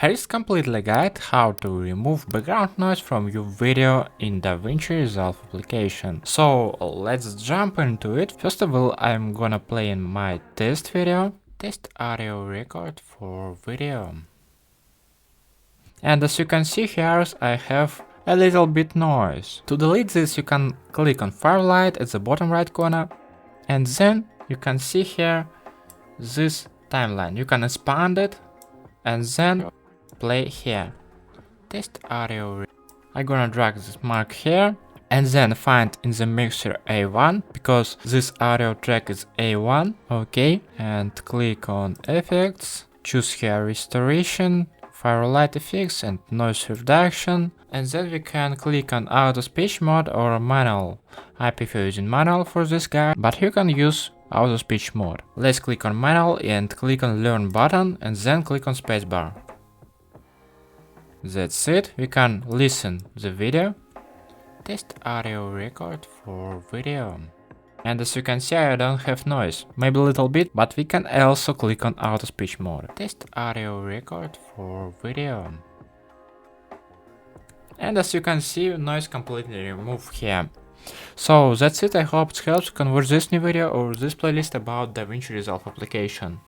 Here is completely guide how to remove background noise from your video in DaVinci Resolve application. So let's jump into it. First of all, I'm gonna play in my test video, test audio record for video. And as you can see here, I have a little bit noise. To delete this, you can click on Firelight at the bottom right corner, and then you can see here this timeline. You can expand it and then play here. Test audio. I'm gonna drag this mark here and then find in the mixer A1 because this audio track is A1. Okay, and click on effects, choose here restoration, firelight effects and noise reduction, and then we can click on auto speech mode or manual. I prefer using manual for this guy, but you can use auto speech mode. Let's click on manual and click on learn button and then click on spacebar. That's it, we can listen the video. Test audio record for video. And as you can see, I don't have noise, maybe a little bit, but we can also click on auto speech mode. Test audio record for video. And as you can see, noise completely removed here. So that's it, I hope it helps. Convert this new video or this playlist about DaVinci Resolve application.